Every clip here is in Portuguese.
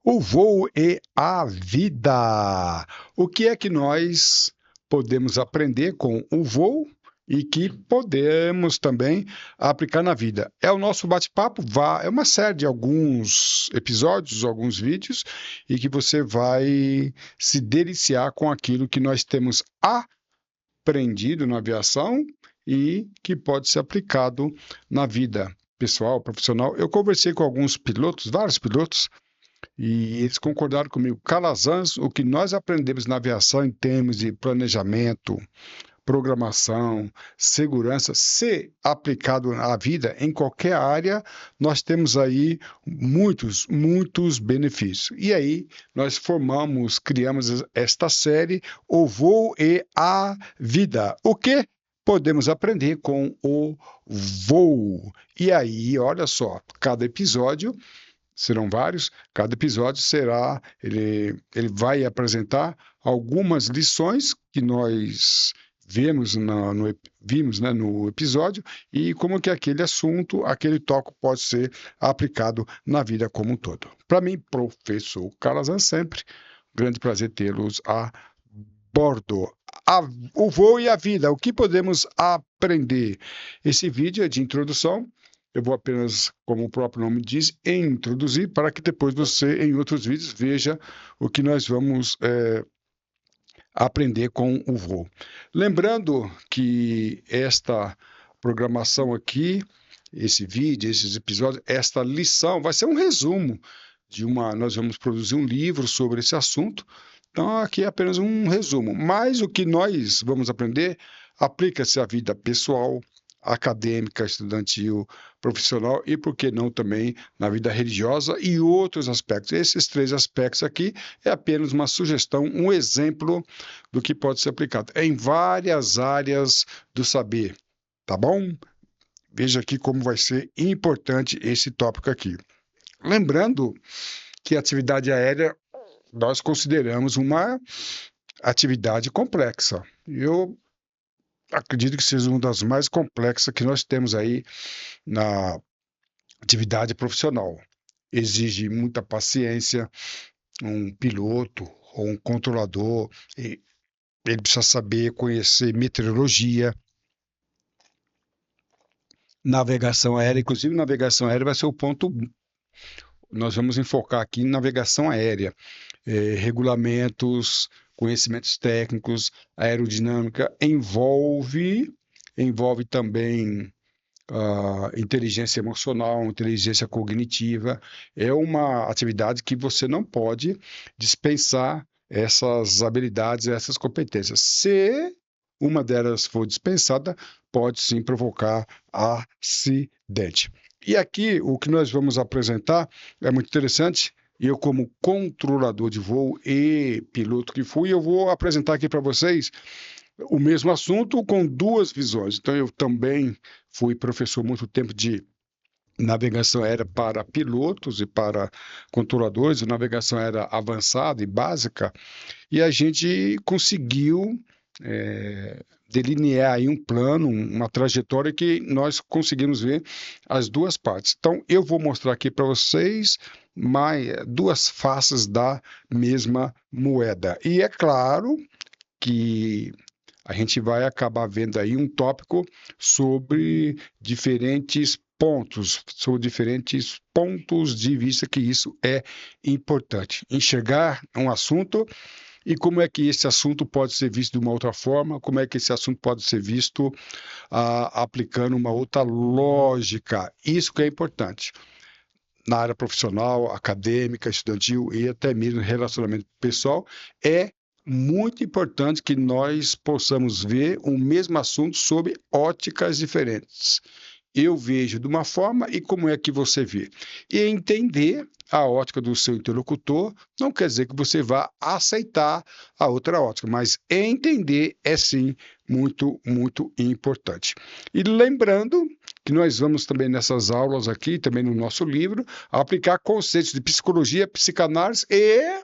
O voo e a vida. O que é que nós podemos aprender com o voo e que podemos também aplicar na vida? É o nosso bate-papo, é uma série de alguns episódios, alguns vídeos, e que você vai se deliciar com aquilo que nós temos aprendido na aviação e que pode ser aplicado na vida pessoal, profissional. Eu conversei com alguns pilotos, vários pilotos, e eles concordaram comigo. Calazans, o que nós aprendemos na aviação em termos de planejamento, programação, segurança, se aplicado à vida em qualquer área, nós temos aí muitos benefícios. E aí nós criamos esta série, O Voo e a Vida. O que podemos aprender com o voo? E aí, olha só, cada episódio serão vários, cada episódio ele vai apresentar algumas lições que nós vimos, né, no episódio e como que aquele assunto, aquele tópico pode ser aplicado na vida como um todo. Para mim, professor Calazan, sempre grande prazer tê-los a bordo. O voo e a vida, o que podemos aprender? Esse vídeo é de introdução. Eu vou apenas, como o próprio nome diz, introduzir para que depois você, em outros vídeos, veja o que nós vamos aprender com o voo. Lembrando que esta programação aqui, esse vídeo, esses episódios, esta lição vai ser um resumo nós vamos produzir um livro sobre esse assunto. Então, aqui é apenas um resumo. Mas o que nós vamos aprender aplica-se à vida pessoal, acadêmica, estudantil, profissional e, por que não, também na vida religiosa e outros aspectos. Esses três aspectos aqui é apenas uma sugestão, um exemplo do que pode ser aplicado em várias áreas do saber, tá bom? Veja aqui como vai ser importante esse tópico aqui. Lembrando que a atividade aérea nós consideramos uma atividade complexa. Eu acredito que seja uma das mais complexas que nós temos aí na atividade profissional. Exige muita paciência, um piloto ou um controlador, ele precisa saber conhecer meteorologia, navegação aérea, inclusive navegação aérea vai ser o ponto. Nós vamos enfocar aqui em navegação aérea, regulamentos, conhecimentos técnicos, aerodinâmica, envolve também inteligência emocional, inteligência cognitiva. É uma atividade que você não pode dispensar essas habilidades, essas competências. Se uma delas for dispensada, pode sim provocar acidente. E aqui o que nós vamos apresentar é muito interessante. Eu, como controlador de voo e piloto que fui, eu vou apresentar aqui para vocês o mesmo assunto com duas visões. Então, eu também fui professor muito tempo de navegação aérea para pilotos e para controladores, navegação aérea avançada e básica, e a gente conseguiu delinear aí um plano, uma trajetória que nós conseguimos ver as duas partes. Então, eu vou mostrar aqui para vocês duas faces da mesma moeda. E é claro que a gente vai acabar vendo aí um tópico sobre diferentes pontos de vista, que isso é importante. Enxergar um assunto e como é que esse assunto pode ser visto de uma outra forma, como é que esse assunto pode ser visto aplicando uma outra lógica. Isso que é importante. Na área profissional, acadêmica, estudantil e até mesmo relacionamento pessoal, é muito importante que nós possamos ver o mesmo assunto sob óticas diferentes. Eu vejo de uma forma e como é que você vê. E entender a ótica do seu interlocutor não quer dizer que você vá aceitar a outra ótica, mas entender é sim muito importante. E lembrando que nós vamos também nessas aulas aqui, também no nosso livro, aplicar conceitos de psicologia, psicanálise e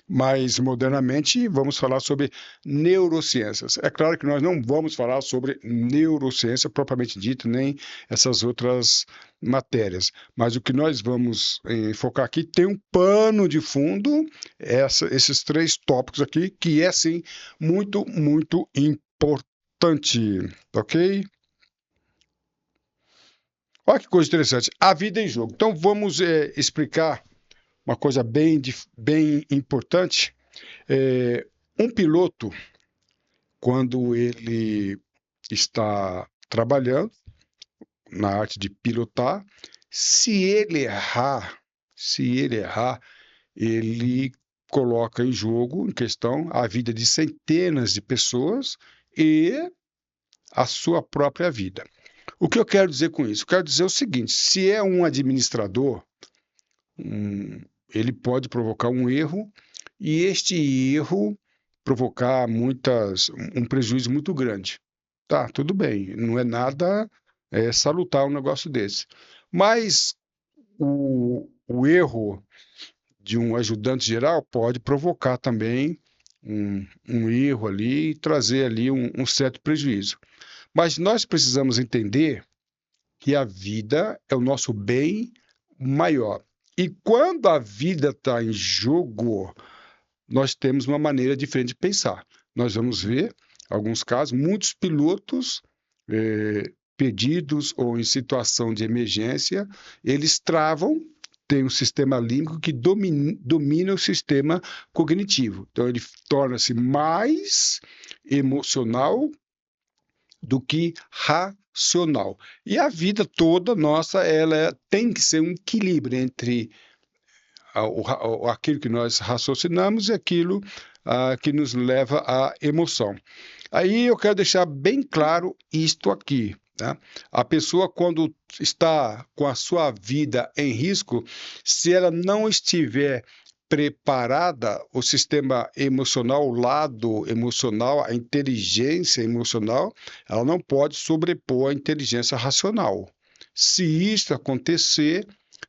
mais modernamente, vamos falar sobre neurociências. É claro que nós não vamos falar sobre neurociência propriamente dita, nem essas outras matérias, mas o que nós vamos focar aqui tem um pano de fundo, esses três tópicos aqui, que é, sim, muito, muito importante, ok? Olha que coisa interessante, a vida em jogo. Então, vamos explicar uma coisa bem importante. Um piloto, quando ele está trabalhando na arte de pilotar, se ele errar, ele coloca em jogo, em questão, a vida de centenas de pessoas e a sua própria vida. O que eu quero dizer com isso? Eu quero dizer o seguinte: se é um administrador, ele pode provocar um erro e este erro provocar um prejuízo muito grande. Tá, tudo bem, não é nada salutar um negócio desse. Mas o erro de um ajudante geral pode provocar também um erro ali e trazer ali um certo prejuízo. Mas nós precisamos entender que a vida é o nosso bem maior. E quando a vida está em jogo, nós temos uma maneira diferente de pensar. Nós vamos ver, alguns casos, muitos pilotos perdidos ou em situação de emergência, eles travam, tem um sistema límbico que domina o sistema cognitivo. Então, ele torna-se mais emocional do que racional. E a vida toda nossa, ela tem que ser um equilíbrio entre aquilo que nós raciocinamos e aquilo que nos leva à emoção. Aí eu quero deixar bem claro isto aqui. Tá? A pessoa, quando está com a sua vida em risco, se ela não estiver preparada, o sistema emocional, o lado emocional, a inteligência emocional, ela não pode sobrepor a inteligência racional. Se isso acontecer,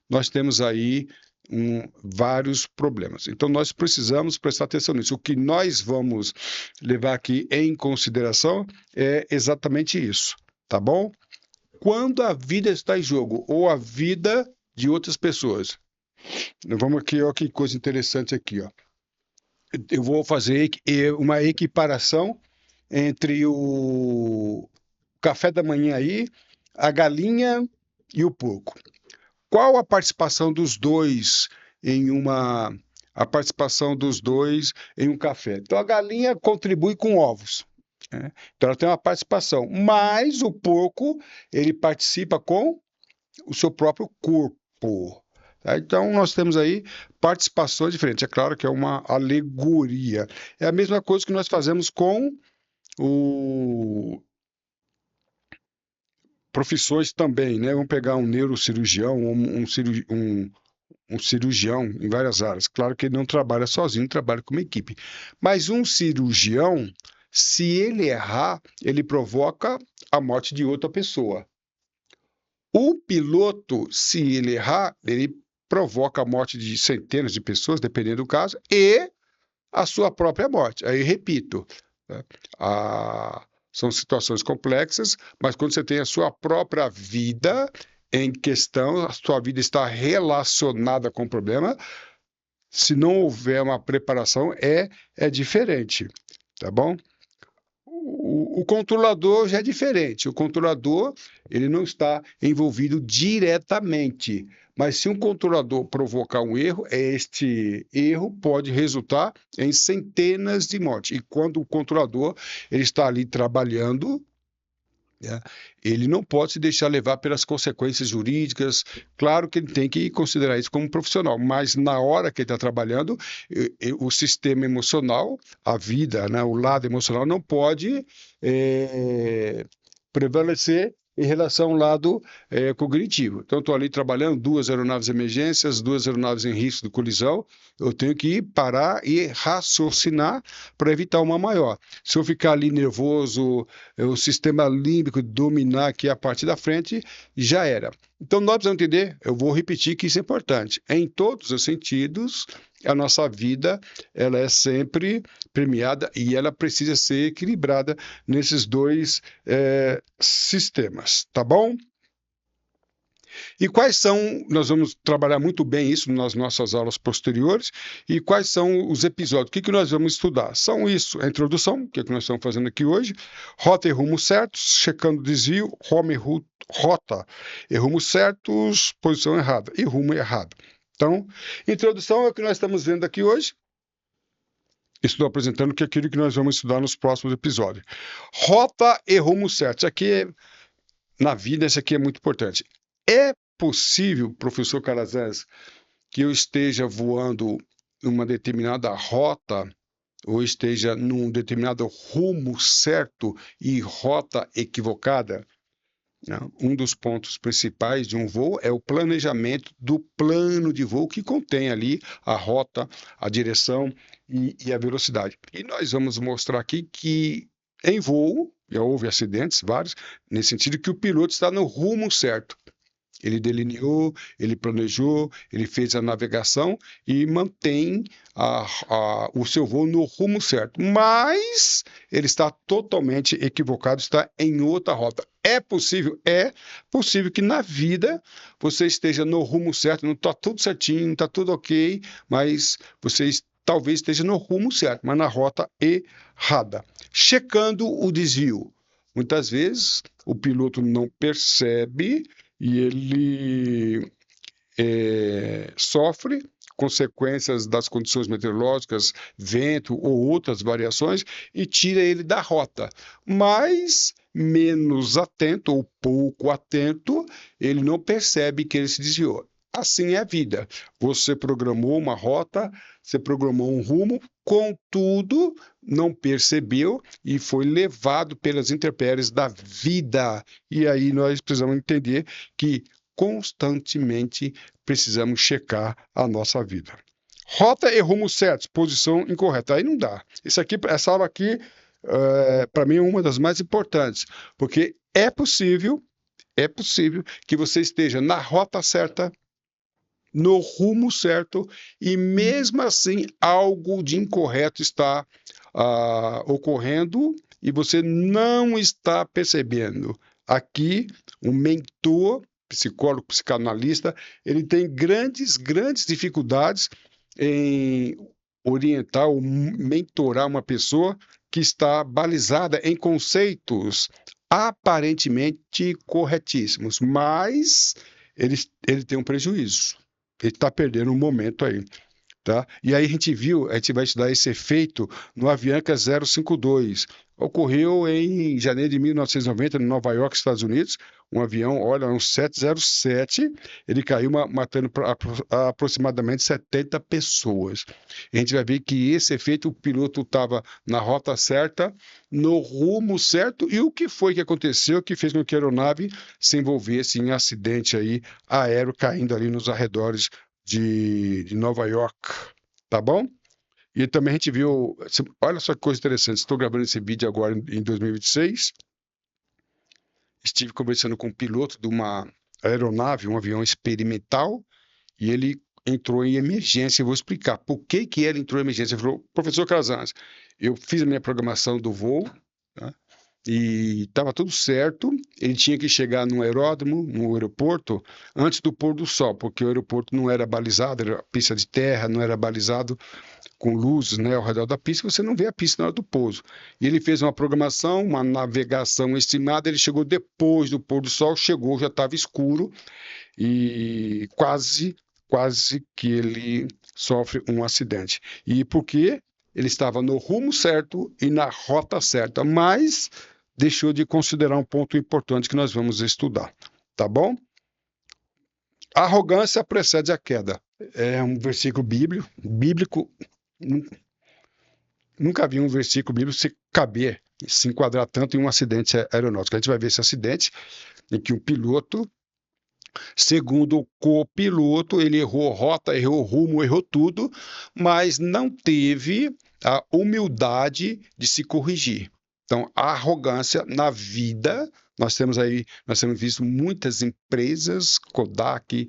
nós temos aí vários problemas. Então, nós precisamos prestar atenção nisso. O que nós vamos levar aqui em consideração é exatamente isso, tá bom? Quando a vida está em jogo, ou a vida de outras pessoas. Vamos aqui, ó, que coisa interessante aqui, ó. Eu vou fazer uma equiparação entre o café da manhã aí, a galinha e o porco. Qual a participação dos dois em um café? Então, a galinha contribui com ovos, né? Então, ela tem uma participação, mas o porco, ele participa com o seu próprio corpo. Tá? Então, nós temos aí participações diferentes. É claro que é uma alegoria. É a mesma coisa que nós fazemos com profissões também, né? Vamos pegar um neurocirurgião, um cirurgião em várias áreas. Claro que ele não trabalha sozinho, trabalha com uma equipe. Mas um cirurgião, se ele errar, ele provoca a morte de outra pessoa. O piloto, se ele errar, ele provoca a morte de centenas de pessoas, dependendo do caso, e a sua própria morte. Aí, repito, né? São situações complexas, mas quando você tem a sua própria vida em questão, a sua vida está relacionada com o problema, se não houver uma preparação, é diferente, tá bom? O controlador já é diferente. O controlador, ele não está envolvido diretamente, mas se um controlador provocar um erro, este erro pode resultar em centenas de mortes. E quando o controlador ele está ali trabalhando, né, ele não pode se deixar levar pelas consequências jurídicas. Claro que ele tem que considerar isso como um profissional, mas na hora que ele está trabalhando, o sistema emocional, a vida, né, o lado emocional não pode prevalecer em relação ao lado cognitivo. Então, estou ali trabalhando, 2 aeronaves de emergências, 2 aeronaves em risco de colisão, eu tenho que parar e raciocinar para evitar uma maior. Se eu ficar ali nervoso, o sistema límbico dominar aqui a parte da frente, já era. Então, nós precisamos entender, eu vou repetir que isso é importante, em todos os sentidos, a nossa vida ela é sempre premiada e ela precisa ser equilibrada nesses dois sistemas, tá bom? E quais são, nós vamos trabalhar muito bem isso nas nossas aulas posteriores, e quais são os episódios, o que nós vamos estudar? São isso, a introdução, que nós estamos fazendo aqui hoje, rota e rumo certos, checando desvio, rota e rumo certos, posição errada e rumo errado. Então, introdução é o que nós estamos vendo aqui hoje. Estou apresentando aquilo que nós vamos estudar nos próximos episódios. Rota e rumo certos. Na vida, isso aqui é muito importante. É possível, professor Calazans, que eu esteja voando numa determinada rota ou esteja num determinado rumo certo e rota equivocada? Um dos pontos principais de um voo é o planejamento do plano de voo, que contém ali a rota, a direção e a velocidade. E nós vamos mostrar aqui que em voo, já houve acidentes vários, nesse sentido que o piloto está no rumo certo. Ele delineou, ele planejou, ele fez a navegação e mantém o seu voo no rumo certo. Mas ele está totalmente equivocado, está em outra rota. É possível que na vida você esteja no rumo certo, não está tudo certinho, não está tudo ok, mas você talvez esteja no rumo certo, mas na rota errada. Checando o desvio. Muitas vezes o piloto não percebe e ele sofre consequências das condições meteorológicas, vento ou outras variações, e tira ele da rota. Mas, menos atento ou pouco atento, ele não percebe que ele se desviou. Assim é a vida. Você programou uma rota, você programou um rumo, contudo, não percebeu e foi levado pelas intempéries da vida. E aí nós precisamos entender que constantemente precisamos checar a nossa vida. Rota e rumo certos, posição incorreta. Aí não dá. Essa aula aqui, para mim, é uma das mais importantes, porque é possível que você esteja na rota certa, no rumo certo, e mesmo assim algo de incorreto está ocorrendo e você não está percebendo. Aqui, um mentor, psicólogo, psicanalista, ele tem grandes dificuldades em orientar ou mentorar uma pessoa que está balizada em conceitos aparentemente corretíssimos, mas ele tem um prejuízo. Ele está perdendo um momento aí. Tá? E aí a gente vai estudar esse efeito no Avianca 052. Ocorreu em janeiro de 1990, em Nova York, Estados Unidos. Um avião, olha, um 707, ele caiu matando aproximadamente 70 pessoas. A gente vai ver que esse efeito, o piloto estava na rota certa, no rumo certo, e o que foi que aconteceu que fez com que a aeronave se envolvesse em acidente aí aéreo, caindo ali nos arredores de Nova York, tá bom? E também a gente viu, olha só que coisa interessante, estou gravando esse vídeo agora em 2026, estive conversando com um piloto de uma aeronave, um avião experimental, e ele entrou em emergência. Eu vou explicar por que ele entrou em emergência. Ele falou: professor Calazans, eu fiz a minha programação do voo, tá? E estava tudo certo, ele tinha que chegar no aeródromo, no aeroporto, antes do pôr do sol, porque o aeroporto não era balizado, era pista de terra, não era balizado com luzes, né, ao redor da pista, você não vê a pista na hora do pouso. E ele fez uma programação, uma navegação estimada, ele chegou depois do pôr do sol, chegou, já estava escuro, e quase que ele sofre um acidente. E por quê? Ele estava no rumo certo e na rota certa, mas deixou de considerar um ponto importante que nós vamos estudar, tá bom? A arrogância precede a queda. É um versículo bíblico. Nunca vi um versículo bíblico se enquadrar tanto em um acidente aeronáutico. A gente vai ver esse acidente em que um piloto, segundo o copiloto, ele errou rota, errou rumo, errou tudo, mas não teve a humildade de se corrigir. Então, a arrogância na vida, nós temos visto muitas empresas, Kodak,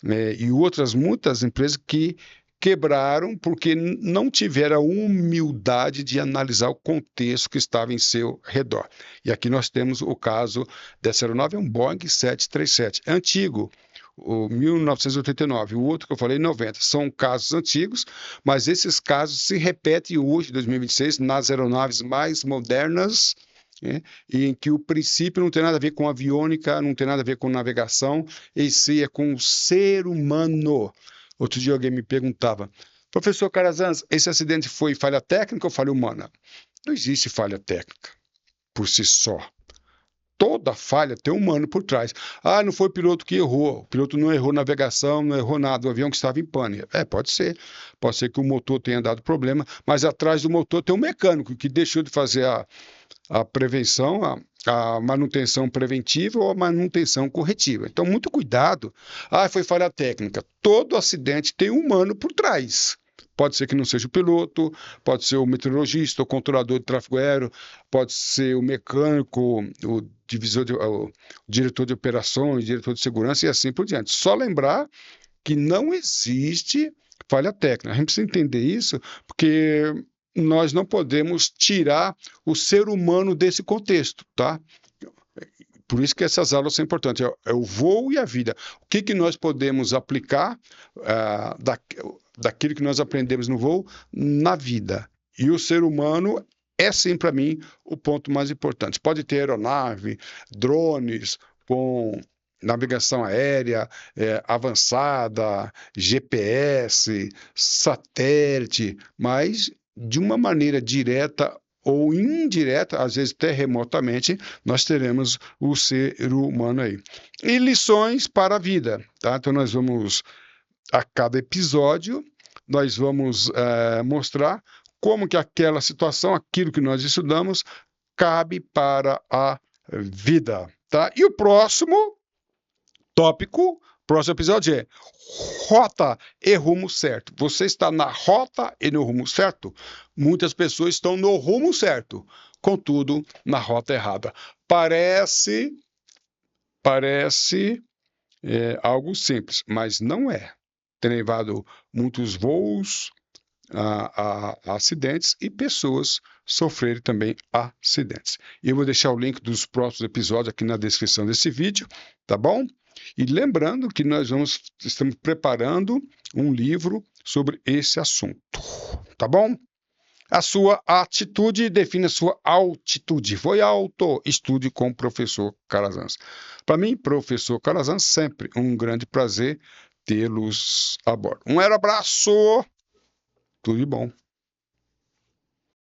né, e outras muitas empresas que quebraram porque não tiveram a humildade de analisar o contexto que estava em seu redor. E aqui nós temos o caso dessa aeronave, é um Boeing 737, é antigo, o 1989, o outro que eu falei, 90. São casos antigos, mas esses casos se repetem hoje, 2026, nas aeronaves mais modernas, né, e em que o princípio não tem nada a ver com aviônica, não tem nada a ver com navegação, e sim é com o ser humano. Outro dia alguém me perguntava, professor Calazans, esse acidente foi falha técnica ou falha humana? Não existe falha técnica por si só. Toda falha tem um humano por trás. Ah, não foi o piloto que errou. O piloto não errou navegação, não errou nada. O avião que estava em pane. Pode ser. Pode ser que o motor tenha dado problema, mas atrás do motor tem um mecânico que deixou de fazer a prevenção, a manutenção preventiva ou a manutenção corretiva. Então, muito cuidado. Ah, foi falha técnica. Todo acidente tem um humano por trás. Pode ser que não seja o piloto, pode ser o meteorologista, o controlador de tráfego aéreo, pode ser o mecânico, o diretor de operações, o diretor de segurança e assim por diante. Só lembrar que não existe falha técnica. A gente precisa entender isso, porque nós não podemos tirar o ser humano desse contexto, tá? Por isso que essas aulas são importantes, é o voo e a vida. O que nós podemos aplicar daquilo que nós aprendemos no voo na vida. E o ser humano é, sim, para mim, o ponto mais importante. Pode ter aeronave, drones com navegação aérea avançada, GPS, satélite, mas de uma maneira direta ou indireta, às vezes até remotamente, nós teremos o ser humano aí. E lições para a vida, tá? Então nós vamos, a cada episódio, nós vamos mostrar como que aquela situação, aquilo que nós estudamos, cabe para a vida, tá? E o próximo tópico, próximo episódio é rota e rumo certo. Você está na rota e no rumo certo? Muitas pessoas estão no rumo certo, contudo, na rota errada. Parece algo simples, mas não é. Tem levado muitos voos a acidentes e pessoas sofrerem também acidentes. Eu vou deixar o link dos próximos episódios aqui na descrição desse vídeo, tá bom? E lembrando que estamos preparando um livro sobre esse assunto, tá bom? A sua atitude define a sua altitude. Foi alto, estude com o professor Calazans. Para mim, professor Calazans, sempre um grande prazer tê-los a bordo. Um abraço, tudo de bom.